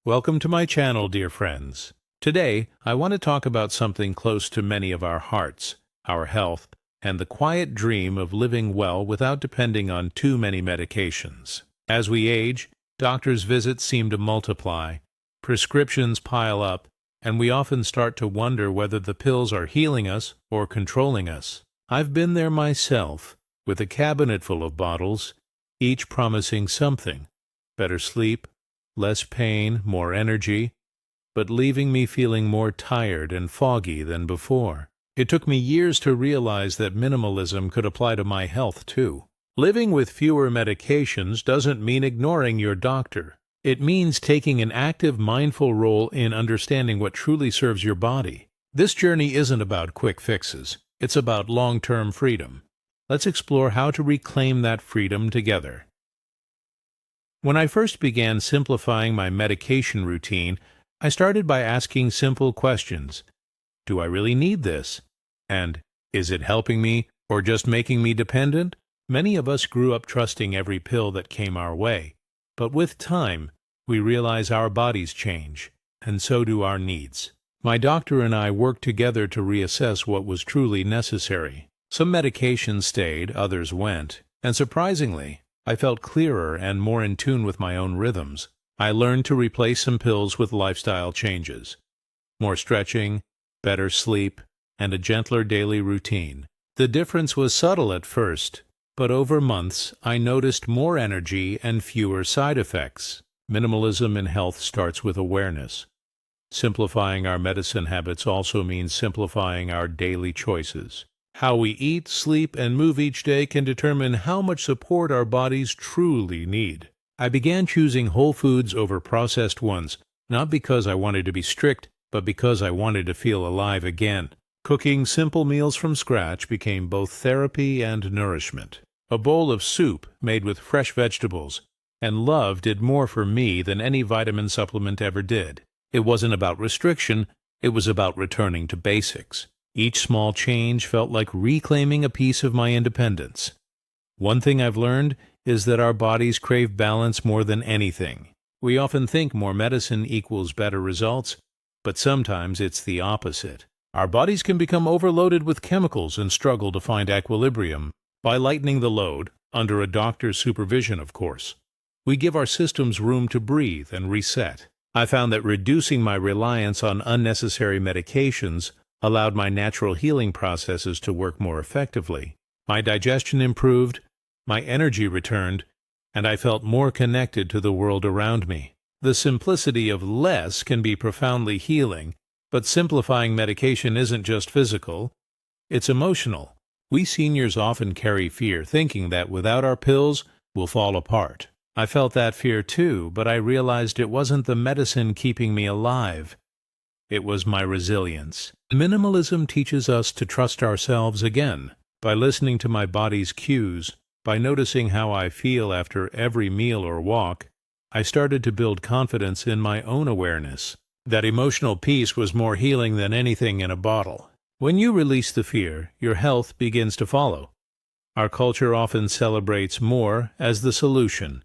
Welcome to my channel, dear friends. Today, I want to talk about something close to many of our hearts, our health, and the quiet dream of living well without depending on too many medications. As we age, doctors' visits seem to multiply, prescriptions pile up, and we often start to wonder whether the pills are healing us or controlling us. I've been there myself, with a cabinet full of bottles, each promising something: better sleep, less pain, more energy, but leaving me feeling more tired and foggy than before. It took me years to realize that minimalism could apply to my health too. Living with fewer medications doesn't mean ignoring your doctor. It means taking an active, mindful role in understanding what truly serves your body. This journey isn't about quick fixes. It's about long-term freedom. Let's explore how to reclaim that freedom together. When I first began simplifying my medication routine, I started by asking simple questions. Do I really need this? And is it helping me or just making me dependent? Many of us grew up trusting every pill that came our way. But with time, we realize our bodies change, and so do our needs. My doctor and I worked together to reassess what was truly necessary. Some medications stayed, others went, and surprisingly, I felt clearer and more in tune with my own rhythms. I learned to replace some pills with lifestyle changes: more stretching, better sleep, and a gentler daily routine. The difference was subtle at first, but over months I noticed more energy and fewer side effects. Minimalism in health starts with awareness. Simplifying our medicine habits also means simplifying our daily choices. How we eat, sleep, and move each day can determine how much support our bodies truly need. I began choosing whole foods over processed ones, not because I wanted to be strict, but because I wanted to feel alive again. Cooking simple meals from scratch became both therapy and nourishment. A bowl of soup made with fresh vegetables and love did more for me than any vitamin supplement ever did. It wasn't about restriction, it was about returning to basics. Each small change felt like reclaiming a piece of my independence. One thing I've learned is that our bodies crave balance more than anything. We often think more medicine equals better results, but sometimes it's the opposite. Our bodies can become overloaded with chemicals and struggle to find equilibrium. By lightening the load, under a doctor's supervision of course, we give our systems room to breathe and reset. I found that reducing my reliance on unnecessary medications allowed my natural healing processes to work more effectively. My digestion improved, my energy returned, and I felt more connected to the world around me. The simplicity of less can be profoundly healing, but simplifying medication isn't just physical, it's emotional. We seniors often carry fear, thinking that without our pills, we'll fall apart. I felt that fear too, but I realized it wasn't the medicine keeping me alive. It was my resilience. Minimalism teaches us to trust ourselves again. By listening to my body's cues, by noticing how I feel after every meal or walk, I started to build confidence in my own awareness. That emotional peace was more healing than anything in a bottle. When you release the fear, your health begins to follow. Our culture often celebrates more as the solution.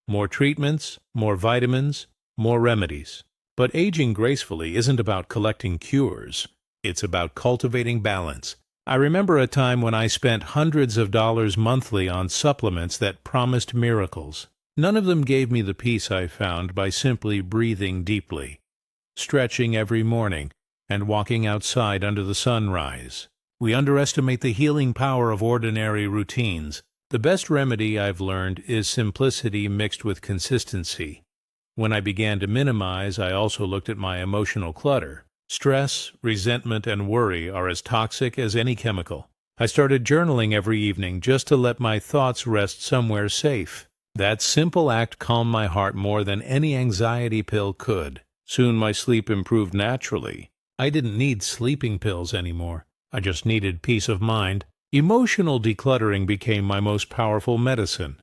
More treatments, more vitamins, more remedies. But aging gracefully isn't about collecting cures. It's about cultivating balance. I remember a time when I spent hundreds of dollars monthly on supplements that promised miracles. None of them gave me the peace I found by simply breathing deeply, stretching every morning, and walking outside under the sunrise. We underestimate the healing power of ordinary routines. The best remedy I've learned is simplicity mixed with consistency. When I began to minimize, I also looked at my emotional clutter. Stress, resentment, and worry are as toxic as any chemical. I started journaling every evening just to let my thoughts rest somewhere safe. That simple act calmed my heart more than any anxiety pill could. Soon my sleep improved naturally. I didn't need sleeping pills anymore. I just needed peace of mind. Emotional decluttering became my most powerful medicine.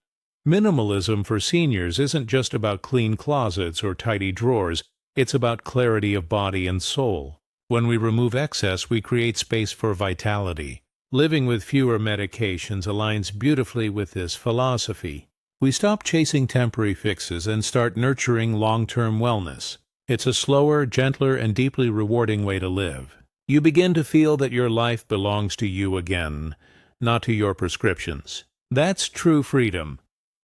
Minimalism for seniors isn't just about clean closets or tidy drawers, it's about clarity of body and soul. When we remove excess, we create space for vitality. Living with fewer medications aligns beautifully with this philosophy. We stop chasing temporary fixes and start nurturing long-term wellness. It's a slower, gentler, and deeply rewarding way to live. You begin to feel that your life belongs to you again, not to your prescriptions. That's true freedom.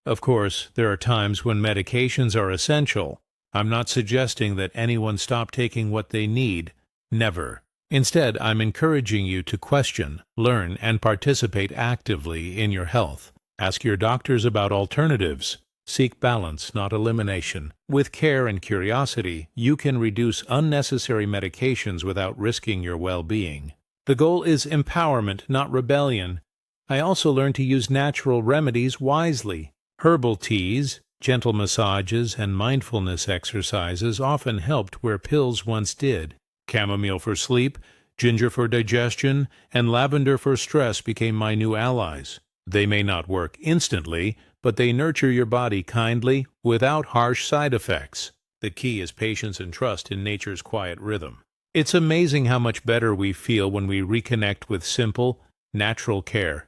Of course, there are times when medications are essential. I'm not suggesting that anyone stop taking what they need. Never. Instead, I'm encouraging you to question, learn, and participate actively in your health. Ask your doctors about alternatives. Seek balance, not elimination. With care and curiosity, you can reduce unnecessary medications without risking your well-being. The goal is empowerment, not rebellion. I also learned to use natural remedies wisely. Herbal teas, gentle massages, and mindfulness exercises often helped where pills once did. Chamomile for sleep, ginger for digestion, and lavender for stress became my new allies. They may not work instantly, but they nurture your body kindly, without harsh side effects. The key is patience and trust in nature's quiet rhythm. It's amazing how much better we feel when we reconnect with simple, natural care.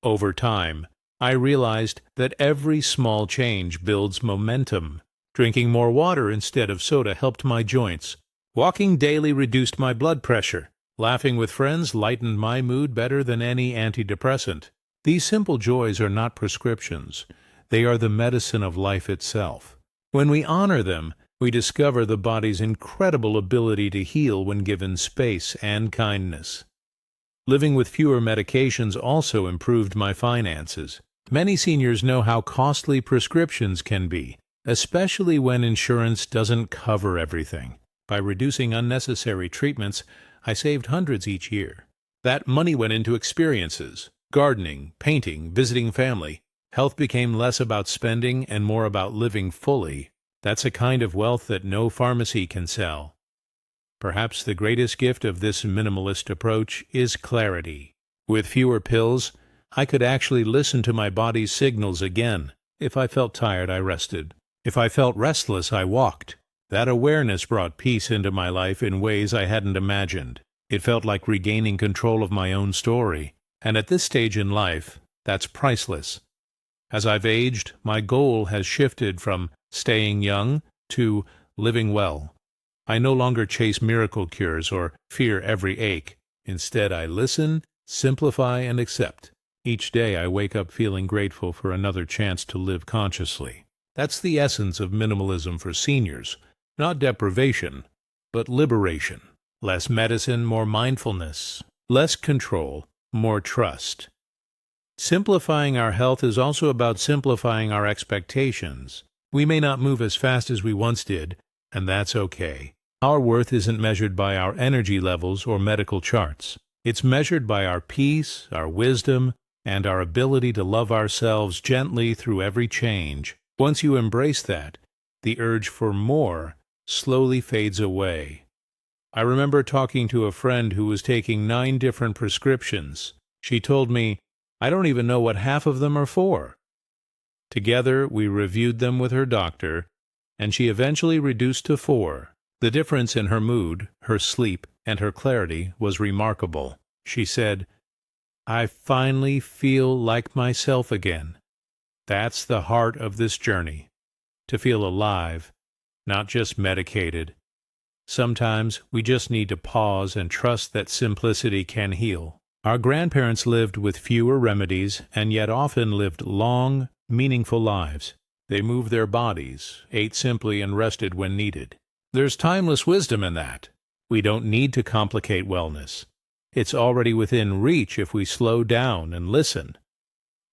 Over time, I realized that every small change builds momentum. Drinking more water instead of soda helped my joints. Walking daily reduced my blood pressure. Laughing with friends lightened my mood better than any antidepressant. These simple joys are not prescriptions. They are the medicine of life itself. When we honor them, we discover the body's incredible ability to heal when given space and kindness. Living with fewer medications also improved my finances. Many seniors know how costly prescriptions can be, especially when insurance doesn't cover everything. By reducing unnecessary treatments, I saved hundreds each year. That money went into experiences. Gardening, painting, visiting family. Health became less about spending and more about living fully. That's a kind of wealth that no pharmacy can sell. Perhaps the greatest gift of this minimalist approach is clarity. With fewer pills, I could actually listen to my body's signals again. If I felt tired, I rested. If I felt restless, I walked. That awareness brought peace into my life in ways I hadn't imagined. It felt like regaining control of my own story. And at this stage in life, that's priceless. As I've aged, my goal has shifted from staying young to living well. I no longer chase miracle cures or fear every ache. Instead, I listen, simplify, and accept. Each day I wake up feeling grateful for another chance to live consciously. That's the essence of minimalism for seniors. Not deprivation, but liberation. Less medicine, more mindfulness. Less control, more trust. Simplifying our health is also about simplifying our expectations. We may not move as fast as we once did, and that's okay. Our worth isn't measured by our energy levels or medical charts. It's measured by our peace, our wisdom, and our ability to love ourselves gently through every change. Once you embrace that, the urge for more slowly fades away. I remember talking to a friend who was taking 9 different prescriptions. She told me, "I don't even know what half of them are for." Together, we reviewed them with her doctor, and she eventually reduced to 4. The difference in her mood, her sleep, and her clarity was remarkable. She said, "I finally feel like myself again." That's the heart of this journey. To feel alive, not just medicated. Sometimes we just need to pause and trust that simplicity can heal. Our grandparents lived with fewer remedies and yet often lived long, meaningful lives. They moved their bodies, ate simply, and rested when needed. There's timeless wisdom in that. We don't need to complicate wellness. It's already within reach if we slow down and listen.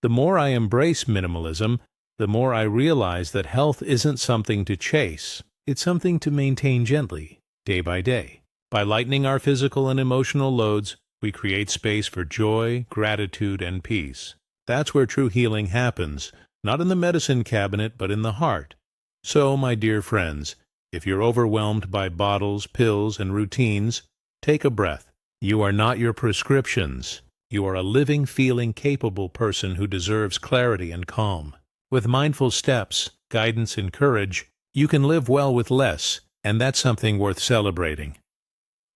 The more I embrace minimalism, the more I realize that health isn't something to chase. It's something to maintain gently, day by day. By lightening our physical and emotional loads, we create space for joy, gratitude, and peace. That's where true healing happens, not in the medicine cabinet, but in the heart. So, my dear friends, if you're overwhelmed by bottles, pills, and routines, take a breath. You are not your prescriptions. You are a living, feeling, capable person who deserves clarity and calm. With mindful steps, guidance, and courage, you can live well with less, and that's something worth celebrating.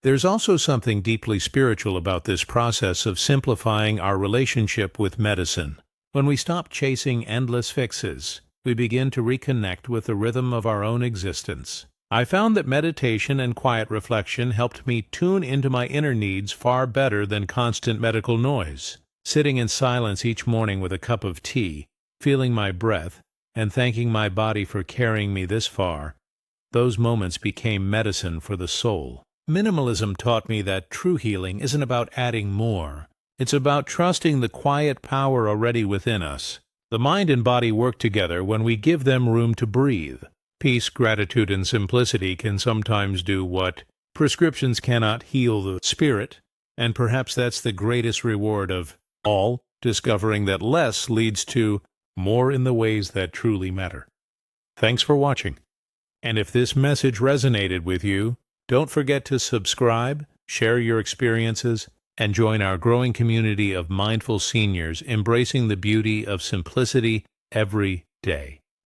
There's also something deeply spiritual about this process of simplifying our relationship with medicine. When we stop chasing endless fixes, we begin to reconnect with the rhythm of our own existence. I found that meditation and quiet reflection helped me tune into my inner needs far better than constant medical noise. Sitting in silence each morning with a cup of tea, feeling my breath, and thanking my body for carrying me this far, those moments became medicine for the soul. Minimalism taught me that true healing isn't about adding more. It's about trusting the quiet power already within us. The mind and body work together when we give them room to breathe. Peace, gratitude, and simplicity can sometimes do what prescriptions cannot heal the spirit, and perhaps that's the greatest reward of all, discovering that less leads to more in the ways that truly matter. Thanks for watching. And if this message resonated with you, don't forget to subscribe, share your experiences, and join our growing community of mindful seniors embracing the beauty of simplicity every day.